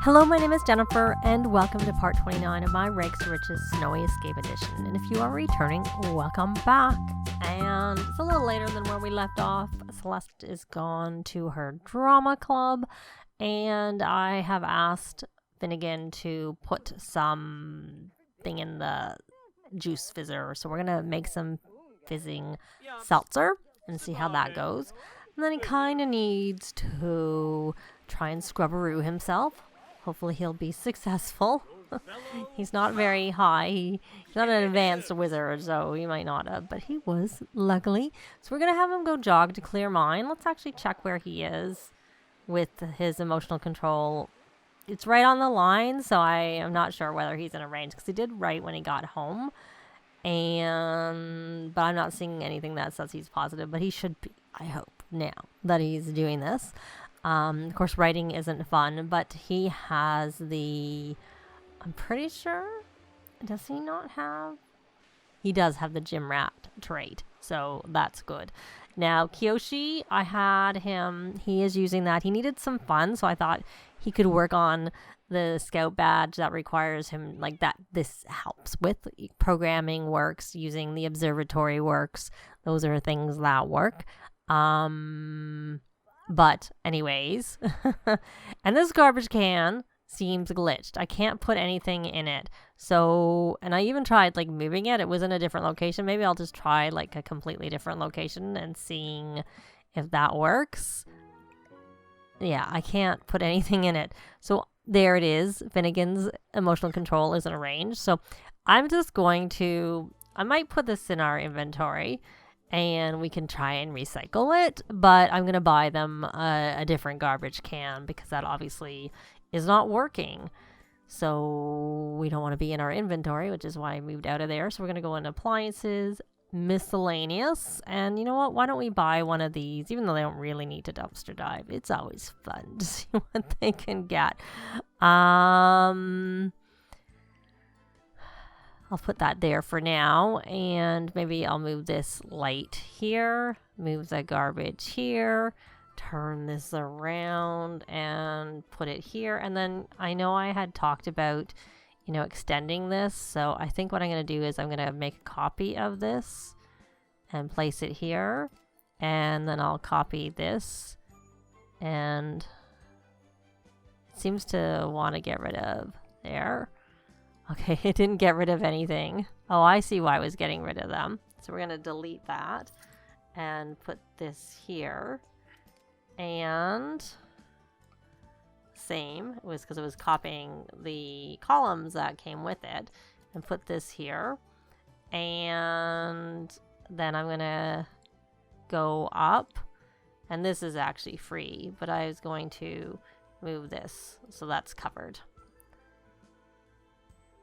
Hello, my name is Jennifer, and welcome to part 29 of my Rags to Riches Snowy Escape Edition. And if you are returning, welcome back. And it's a little later than where we left off. Celeste is gone to her drama club, and I have asked Finnegan to put something in the juice fizzer. So we're going to make some fizzing seltzer and see how that goes. And then he kind of needs to try and scrubberoo himself. Hopefully he'll be successful. He's not very high. He's not an advanced wizard, so he might not have, but he was, luckily. So we're going to have him go jog to clear mind. Let's actually check where he is with his emotional control. It's right on the line, so I am not sure whether he's in a range, because he did write when he got home. But I'm not seeing anything that says he's positive, but he should be, I hope, now that he's doing this. Of course, writing isn't fun, but he has the, I'm pretty sure, does he not have? He does have the gym rat trait, so that's good. Now, Kiyoshi, I had him, he is using that. He needed some fun, so I thought he could work on the scout badge that requires him, like that. This helps with programming works, using the observatory works. Those are things that work. But anyways, and this garbage can seems glitched. I can't put anything in it. So, and I even tried like moving it. It was in a different location. Maybe I'll just try like a completely different location and seeing if that works. Yeah, I can't put anything in it. So there it is. Finnegan's emotional control isn't arranged. So I'm just going to, I might put this in our inventory and we can try and recycle it, but I'm going to buy them a different garbage can because that obviously is not working. So we don't want to be in our inventory, which is why I moved out of there. So we're going to go into appliances, miscellaneous, and you know what? Why don't we buy one of these, even though they don't really need to dumpster dive. It's always fun to see what they can get. I'll put that there for now, and maybe I'll move this light here, move the garbage here, turn this around and put it here. And then I know I had talked about, you know, extending this. So I think what I'm going to do is I'm going to make a copy of this and place it here. And then I'll copy this, and it seems to want to get rid of there. Okay, it didn't get rid of anything. Oh, I see why it was getting rid of them. So we're going to delete that and put this here. And same, it was because it was copying the columns that came with it. And put this here. And then I'm going to go up. And this is actually free, but I was going to move this so that's covered.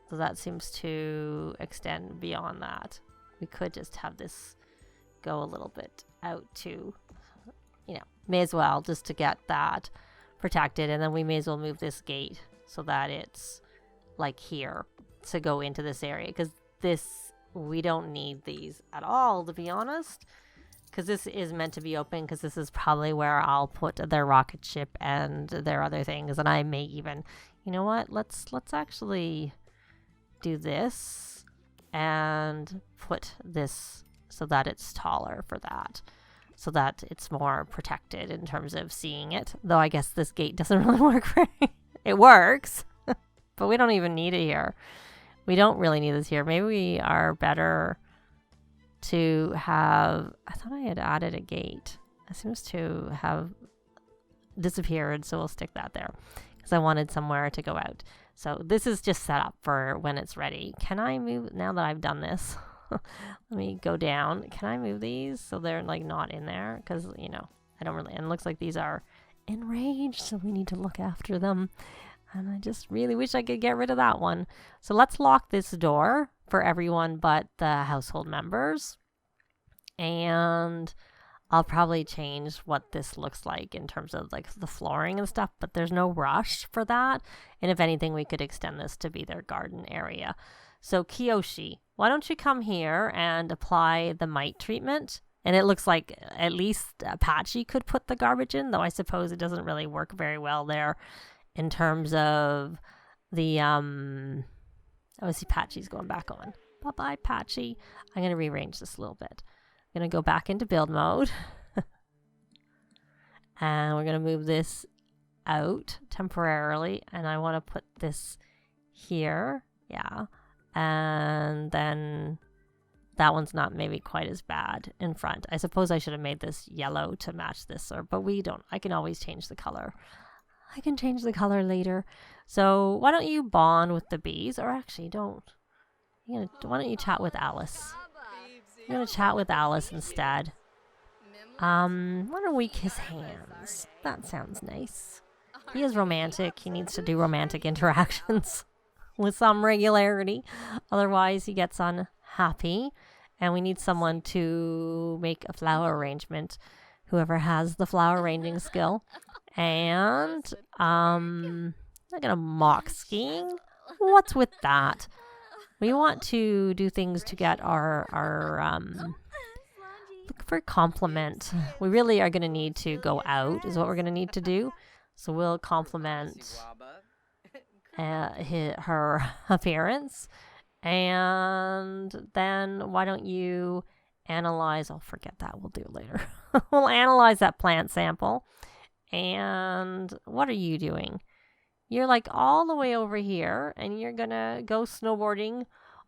So that seems to extend beyond that. We could just have this go a little bit out to, you know, may as well just to get that protected. And then we may as well move this gate so that it's like here to go into this area. Because this, we don't need these at all, to be honest. Because this is meant to be open, because this is probably where I'll put their rocket ship and their other things. And I may even, you know what, let's actually do this and put this so that it's taller for that, so that it's more protected in terms of seeing it. Though I guess this gate doesn't really work very, it works, but we don't even need it here. We don't really need this here. Maybe we are better to have, I thought I had added a gate. It seems to have disappeared, so we'll stick that there because I wanted somewhere to go out. So this is just set up for when it's ready. Can I move, now that I've done this, let me go down. Can I move these so they're like not in there? Because, you know, I don't really, and it looks like these are enraged, so we need to look after them. And I just really wish I could get rid of that one. So let's lock this door for everyone but the household members. And I'll probably change what this looks like in terms of like the flooring and stuff, but there's no rush for that. And if anything, we could extend this to be their garden area. So Kiyoshi, why don't you come here and apply the mite treatment? And it looks like at least Apache could put the garbage in, though I suppose it doesn't really work very well there. in terms of the oh, see, Patchy's going back on. Bye-bye, Patchy. I'm going to rearrange this a little bit. I'm going to go back into build mode. And we're going to move this out temporarily. And I want to put this here. Yeah. And then that one's not maybe quite as bad in front. I suppose I should have made this yellow to match this, but we don't. I can always change the color. I can change the color later. So why don't you bond with the bees? Or actually, don't. Why don't you chat with Alice? I'm going to chat with Alice instead. Why don't we kiss hands? That sounds nice. He is romantic. He needs to do romantic interactions with some regularity. Otherwise, he gets unhappy. And we need someone to make a flower arrangement. Whoever has the flower arranging skill. And I'm gonna mock skiing. What's with that? We want to do things to get our look for compliment. We really are gonna need to go out, is what we're gonna need to do. So we'll compliment her appearance. And then why don't you analyze? I'll forget that. We'll do it later. We'll analyze that plant sample. And what are you doing? You're like all the way over here, and you're gonna go snowboarding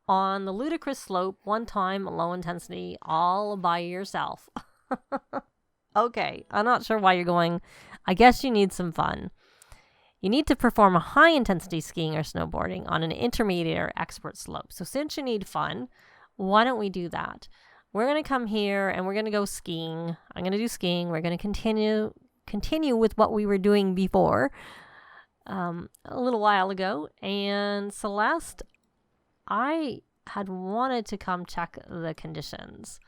on the ludicrous slope one time, low intensity, all by yourself. Okay, I'm not sure why you're going. I guess you need some fun. You need to perform a high intensity skiing or snowboarding on an intermediate or expert slope. So since you need fun, why don't we do that? We're gonna come here and we're gonna go skiing. I'm gonna do skiing. We're gonna continue with what we were doing before a little while ago. And Celeste, I had wanted to come check the conditions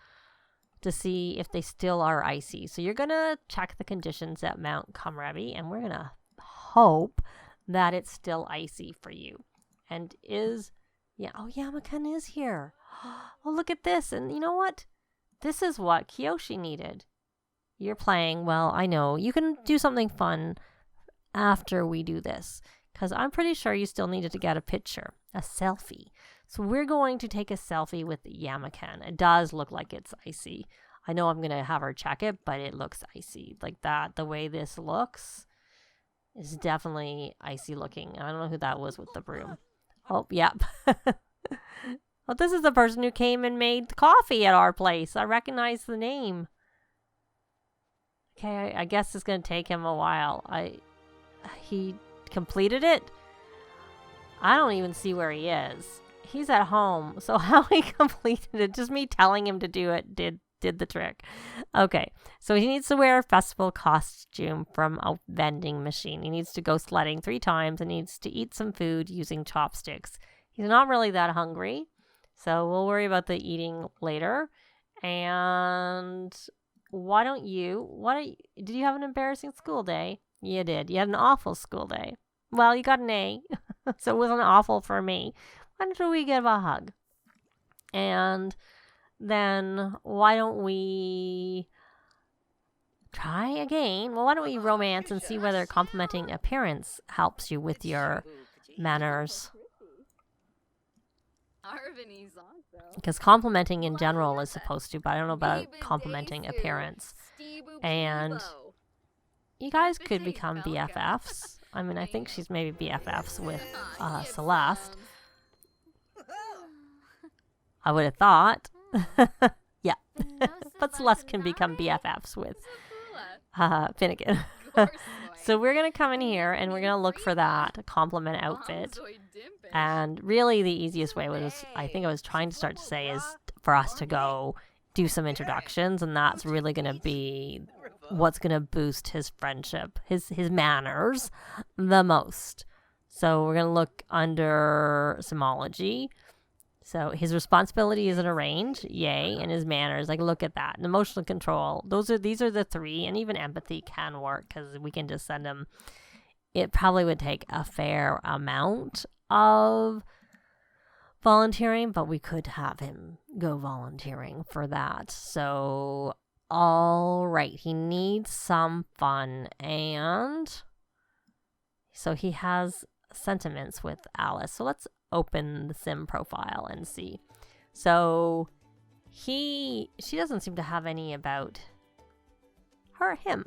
to see if they still are icy. So you're going to check the conditions at Mount Cumrevi, and we're going to hope that it's still icy for you. And Yamakan is here. Oh, look at this. And you know what? This is what Kiyoshi needed. You're playing. Well, I know. You can do something fun after we do this, because I'm pretty sure you still needed to get a picture, a selfie. So we're going to take a selfie with Yamakan. It does look like it's icy. I know I'm going to have her check it, but it looks icy. Like that, the way this looks is definitely icy looking. I don't know who that was with the broom. Oh, yep. Well, this is the person who came and made coffee at our place. I recognize the name. Okay, I guess it's going to take him a while. He completed it? I don't even see where he is. He's at home. So how he completed it, just me telling him to do it did the trick. Okay, so he needs to wear a festival costume from a vending machine. He needs to go sledding 3 times and needs to eat some food using chopsticks. He's not really that hungry, so we'll worry about the eating later. And did you have an embarrassing school day? You did. You had an awful school day. Well, you got an A, so it wasn't awful for me. Why don't we give a hug? And then why don't we try again? Well, why don't we romance and see whether complimenting appearance helps you with your manners? Because complimenting in general is supposed to, but I don't know about complimenting appearance. And you guys could become BFFs. I mean, I think she's maybe BFFs with Celeste. I would have thought. Yeah. But Celeste can become BFFs with Finnegan. So we're going to come in here and we're going to look for that compliment outfit. And really the easiest way was, I think I was trying to start to say, is for us to go do some introductions. And that's really going to be what's going to boost his friendship, his manners the most. So we're going to look under Simology. So his responsibility is an arrange, yay, and his manners, like look at that. And emotional control, these are the 3, and even empathy can work because we can just send him. It probably would take a fair amount of volunteering, but we could have him go volunteering for that. So, all right, he needs some fun, and he So he has sentiments with Alice. So let's open the sim profile and see. So she doesn't seem to have any about him.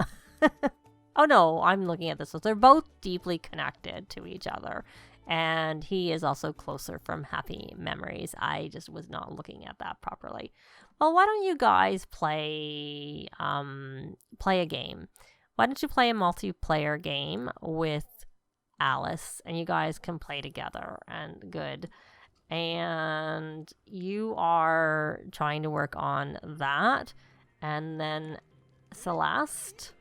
Oh no, I'm looking at this. So they're both deeply connected to each other. And he is also closer from happy memories. I just was not looking at that properly. Well, why don't you guys play a game? Why don't you play a multiplayer game with Alice, and you guys can play together, and good. And you are trying to work on that. And then Celeste,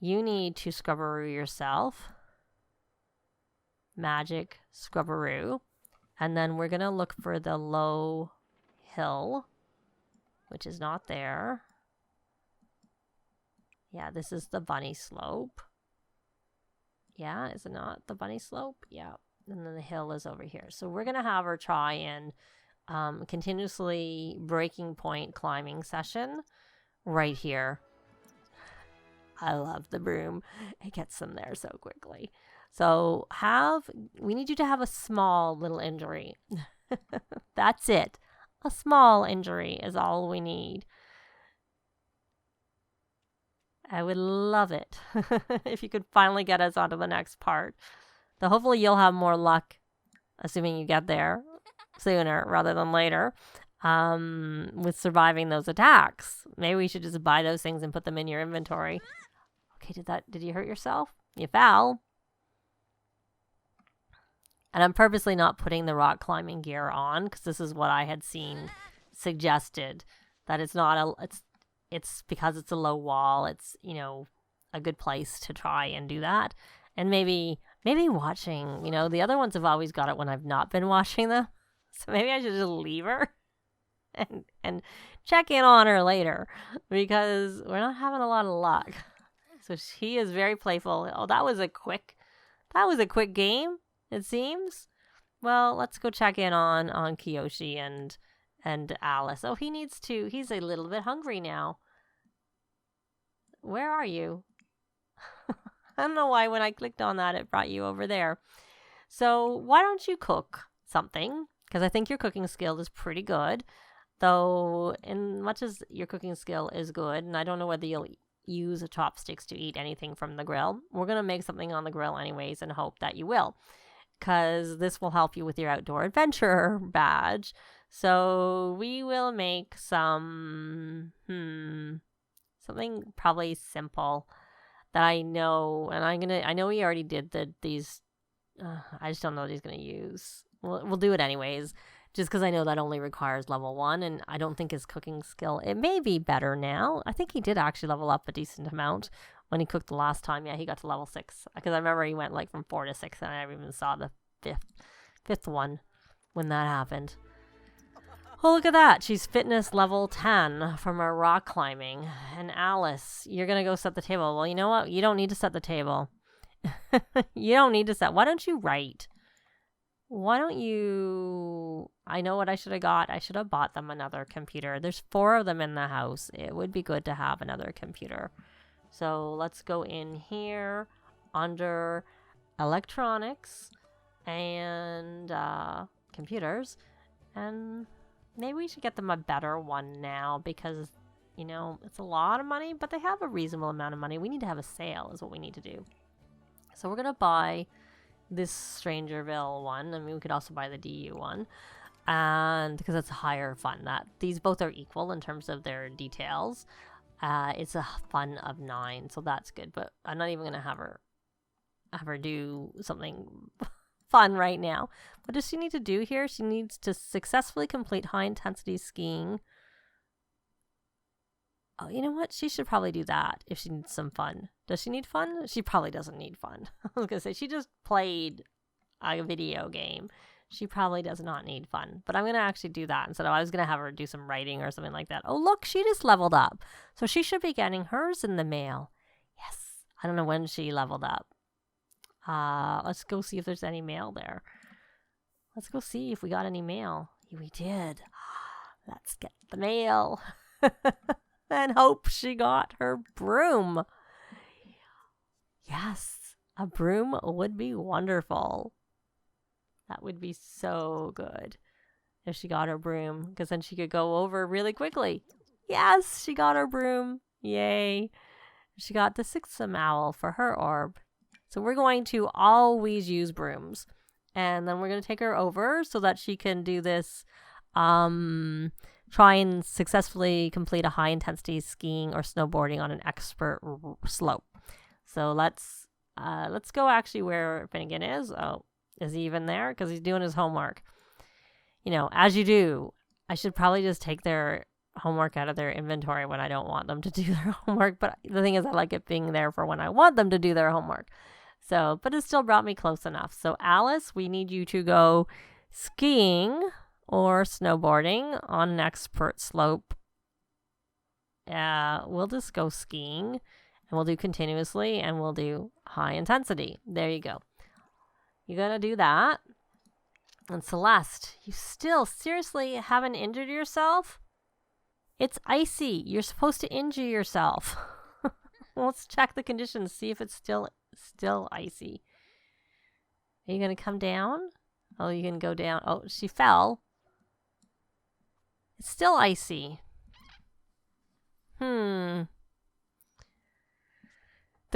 you need to scrubberoo yourself. Magic scrubberoo. And then we're going to look for the low hill, which is not there. Yeah, this is the bunny slope. Yeah, is it not the bunny slope? Yeah. And then the hill is over here. So we're going to have her try and continuously breaking point climbing session right here. I love the broom. It gets them there so quickly. So we need you to have a small little injury. That's it. A small injury is all we need. I would love it if you could finally get us onto the next part. So hopefully you'll have more luck, assuming you get there sooner rather than later, with surviving those attacks. Maybe we should just buy those things and put them in your inventory. Okay, did you hurt yourself? You fell. And I'm purposely not putting the rock climbing gear on because this is what I had seen suggested, that it's not it's because it's a low wall. It's, a good place to try and do that. And maybe watching, the other ones have always got it when I've not been watching them. So maybe I should just leave her and check in on her later, because we're not having a lot of luck. So she is very playful. Oh, that was a quick game, it seems. Well, let's go check in on Kiyoshi and Alice. Oh, he's a little bit hungry now. Where are you? I don't know why when I clicked on that, it brought you over there. So why don't you cook something? Because I think your cooking skill is pretty good. Though, in much as your cooking skill is good, and I don't know whether you'll use chopsticks to eat anything from the grill, we're going to make something on the grill anyways and hope that you will. Because this will help you with your outdoor adventure badge. So we will make something probably simple that I know, and I know he already did these. I just don't know what he's gonna use. We'll do it anyways, just because I know that only requires level 1, and I don't think his cooking skill, it may be better now. I think he did actually level up a decent amount when he cooked the last time. Yeah, he got to level 6, because I remember he went like from 4 to 6, and I never even saw the fifth one when that happened. Oh, look at that. She's fitness level 10 from her rock climbing. And Alice, you're going to go set the table. Well, you know what? You don't need to set the table. You don't need to set. Why don't you write? Why don't you... I know what I should have got. I should have bought them another computer. There's 4 of them in the house. It would be good to have another computer. So let's go in here under electronics and computers, and maybe we should get them a better one now, because it's a lot of money, but they have a reasonable amount of money. We need to have a sale is what we need to do. So we're gonna buy this Strangerville one. I mean, we could also buy the DU one, and because it's a higher fun. That these both are equal in terms of their details. It's a fun of 9, so that's good, but I'm not even gonna have her do something fun right now. What does she need to do here? She needs to successfully complete high intensity skiing. Oh, you know what? She should probably do that if she needs some fun. Does she need fun? She probably doesn't need fun. I was gonna say, she just played a video game. She probably does not need fun. But I'm gonna actually do that instead of, I was gonna have her do some writing or something like that. Oh, look, she just leveled up. So she should be getting hers in the mail. Yes. I don't know when she leveled up. Let's go see if there's any mail there. Let's go see if we got any mail. We did. Let's get the mail. And hope she got her broom. Yes. A broom would be wonderful. That would be so good if she got her broom, because then she could go over really quickly. Yes, she got her broom. Yay. She got the 6th owl for her orb. So we're going to always use brooms. And then we're going to take her over so that she can do this, try and successfully complete a high intensity skiing or snowboarding on an expert slope. So let's go actually where Finnegan is. Oh, is he even there? Because he's doing his homework. You know, as you do, I should probably just take their homework out of their inventory when I don't want them to do their homework. But the thing is, I like it being there for when I want them to do their homework. So, but it still brought me close enough. So Alice, we need you to go skiing or snowboarding on an expert slope. We'll just go skiing, and we'll do continuously, and we'll do high intensity. There you go. You're going to do that. And Celeste, you still seriously haven't injured yourself? It's icy. You're supposed to injure yourself. Let's check the conditions, see if it's still icy. Are you going to come down? Oh, you can go down. Oh, she fell. It's still icy. The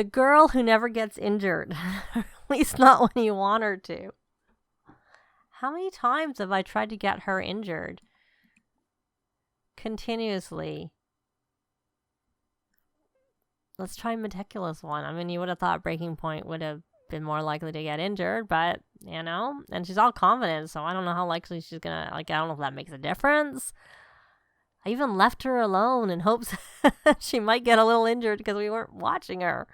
girl who never gets injured. At least not when you want her to. How many times have I tried to get her injured? Continuously. Let's try Meticulous one. I mean, you would have thought Breaking Point would have been more likely to get injured, but, you know, and she's all confident, so I don't know how likely she's gonna, like, I don't know if that makes a difference. I even left her alone in hopes she might get a little injured because we weren't watching her.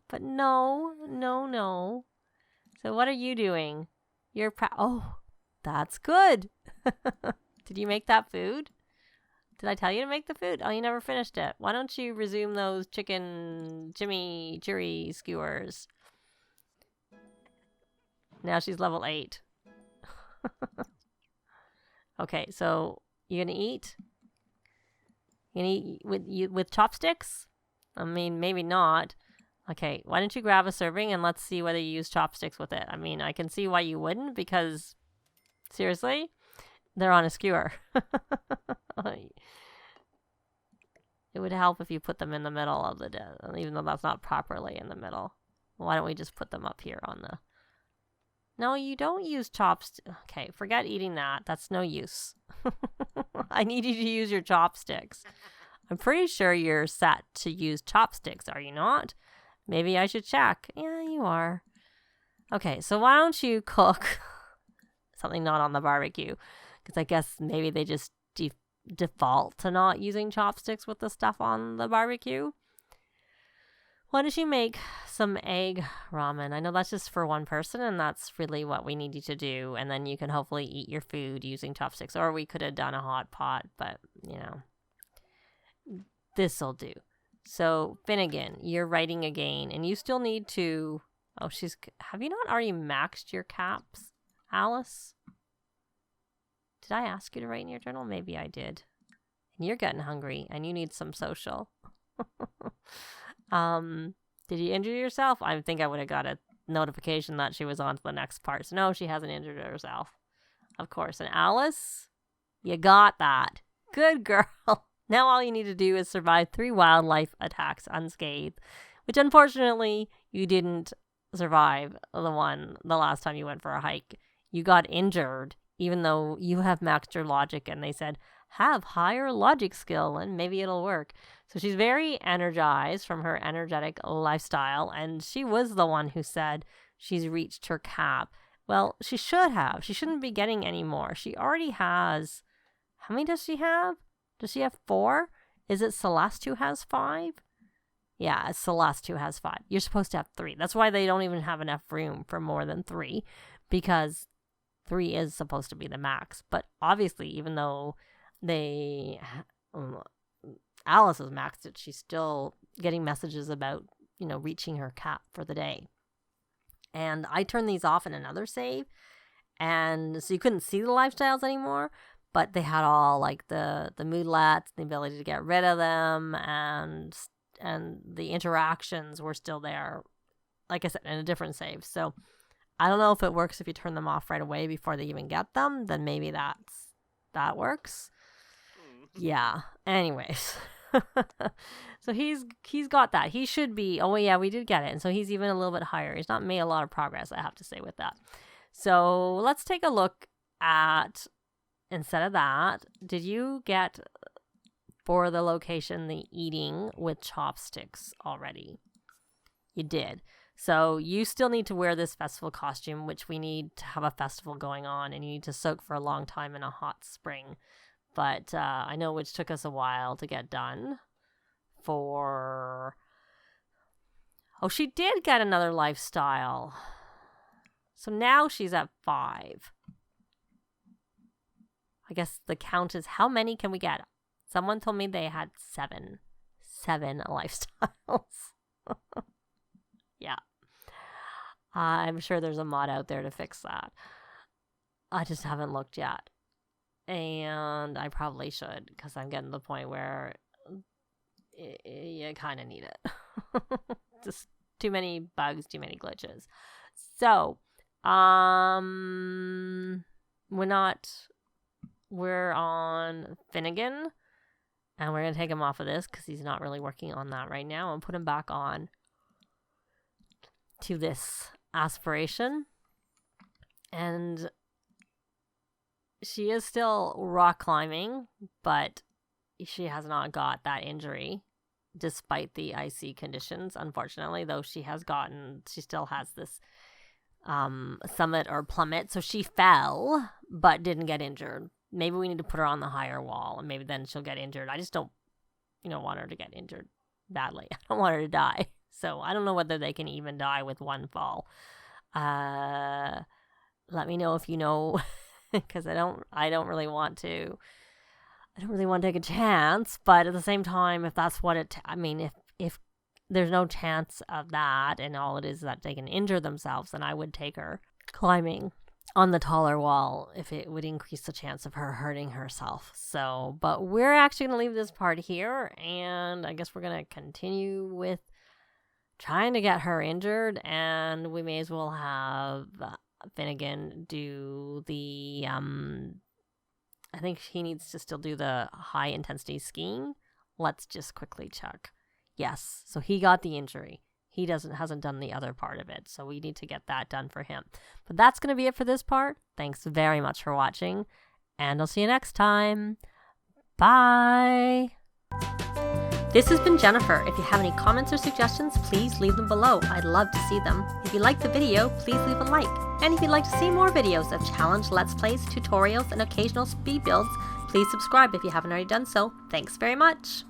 But no. So what are you doing? You're oh, that's good. Did you make that food? Did I tell you to make the food? Oh, you never finished it. Why don't you resume those chicken chimichurri skewers? Now she's level 8. Okay, so you gonna eat? You gonna eat with chopsticks? I mean, maybe not. Okay, why don't you grab a serving and let's see whether you use chopsticks with it. I mean, I can see why you wouldn't, because seriously, they're on a skewer. It would help if you put them in the middle of the dish, even though that's not properly in the middle. Why don't we just put them up here on the... No, you don't use chopsticks. Okay, forget eating that. That's no use. I need you to use your chopsticks. I'm pretty sure you're set to use chopsticks, are you not? Maybe I should check. Yeah, you are. Okay, so why don't you cook something not on the barbecue? Because I guess maybe they just default to not using chopsticks with the stuff on the barbecue. Why don't you make some egg ramen? I know that's just for one person, and that's really what we need you to do. And then you can hopefully eat your food using chopsticks. Or we could have done a hot pot, but, you know, this'll do. So, Finnegan, you're writing again, and you still need to... Oh, have you not already maxed your caps, Alice? Did I ask you to write in your journal? Maybe I did. And you're getting hungry, and you need some social. Did you injure yourself? I think I would have got a notification that she was on to the next part. So no, she hasn't injured herself. Of course. And Alice, you got that. Good girl. Now all you need to do is survive 3 wildlife attacks unscathed, which unfortunately you didn't survive the last time you went for a hike. You got injured, even though you have maxed your logic, and they said, have higher logic skill and maybe it'll work. So she's very energized from her energetic lifestyle, and she was the one who said she's reached her cap. Well, she should have. She shouldn't be getting any more. She already has... How many does she have? Does she have 4? Is it Celeste who has 5? Yeah, it's Celeste who has 5. You're supposed to have 3. That's why they don't even have enough room for more than 3, because 3 is supposed to be the max. But obviously, even though Alice has maxed it, she's still getting messages about, you know, reaching her cap for the day. And I turned these off in another save, and so you couldn't see the lifestyles anymore, but they had all like the moodlets, the ability to get rid of them, and the interactions were still there like I said, in a different save. So I don't know if it works if you turn them off right away before they even get them. Then maybe that works. Yeah. Anyways. So he's got that. He should be. Oh yeah, we did get it. And so he's even a little bit higher. He's not made a lot of progress, I have to say, with that. So let's take a look at, instead of that, did you get for the location the eating with chopsticks already? You did. So you still need to wear this festival costume, which we need to have a festival going on, and you need to soak for a long time in a hot spring. But I know which took us a while to get done for... Oh, she did get another lifestyle. So now she's at 5. I guess the count is how many can we get? Someone told me they had 7. 7 lifestyles. Yeah. I'm sure there's a mod out there to fix that. I just haven't looked yet. And I probably should, because I'm getting to the point where you kind of need it. Just too many bugs, too many glitches. So, we're on Finnegan, and we're going to take him off of this because he's not really working on that right now, and put him back on to this aspiration. And she is still rock climbing, but she has not got that injury despite the icy conditions, unfortunately, though she still has this summit or plummet. So she fell, but didn't get injured. Maybe we need to put her on the higher wall, and maybe then she'll get injured. I just don't, want her to get injured badly. I don't want her to die. So I don't know whether they can even die with one fall. Let me know if you know, because I don't really want to take a chance. But at the same time, if that's what if there's no chance of that, and all it is that they can injure themselves, then I would take her climbing on the taller wall if it would increase the chance of her hurting herself. So, but we're actually going to leave this part here, and I guess we're going to continue with trying to get her injured, and we may as well have Finnegan do the, I think he needs to still do the high intensity skiing. Let's just quickly check. Yes, so he got the injury. He hasn't done the other part of it, so we need to get that done for him. But that's going to be it for this part. Thanks very much for watching, and I'll see you next time. Bye! This has been Jennifer. If you have any comments or suggestions, please leave them below. I'd love to see them. If you liked the video, please leave a like. And if you'd like to see more videos of challenge, let's plays, tutorials, and occasional speed builds, please subscribe if you haven't already done so. Thanks very much!